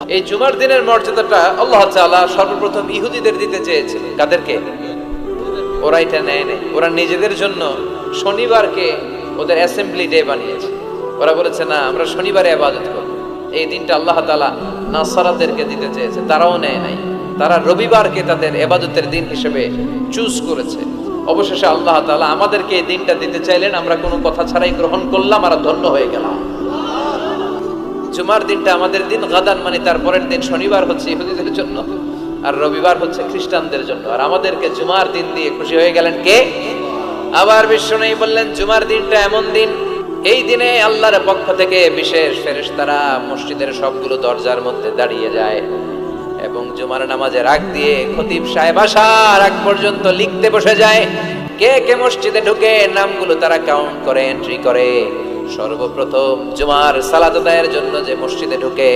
এই জুমার দিনের মর্যাদাটা আল্লাহ তাআলা সর্বপ্রথম ইহুদিদের দিতে চেয়েছিলেন। কাদেরকে? ওরা এটা নেয় নাই। ওরা নিজেদের জন্য শনিবারকে ওদের অ্যাসেম্বলি ডে বানিয়েছে। ওরা বলেছে না, আমরা শনিবারে ইবাদত করব। এই দিনটা আল্লাহ তাআলা নাসারাদেরকে দিতে চেয়েছে, তারাও নেয় নাই। তারা রবিবারকে তাদের ইবাদতের দিন হিসেবে চুজ করেছে। অবশেষে আল্লাহ তাআলা আমাদেরকে এই দিনটা দিতে চাইলেন, আমরা কোনো কথা ছাড়াই গ্রহণ করলাম আর ধন্য হয়ে গেলাম। জুমার দিনটা আমাদের দিন, গাদান মানে তারপরের দিন শনিবার হচ্ছে ইহুদিদের জন্য, আর রবিবার হচ্ছে খ্রিস্টানদের জন্য। আর আমাদেরকে জুমার দিন দিয়ে খুশি হয়ে গেলেন কে? আবার বিশ্বনবী বললেন, জুমার দিনটা এমন দিন, এই দিনে আল্লাহর পক্ষ থেকে বিশেষ ফেরেশতারা মসজিদের সবগুলো দরজার মধ্যে দাঁড়িয়ে যায় এবং জুমার নামাজের আগ দিয়ে খতিব সাহেব আসার আগ পর্যন্ত লিখতে বসে যায়। কে কে মসজিদে ঢুকে নামগুলো তারা কাউন্ট করে, এন্ট্রি করে। সর্বপ্রথম জুমার সালাত আদায়ের জন্য যে মসজিদে ঢুকে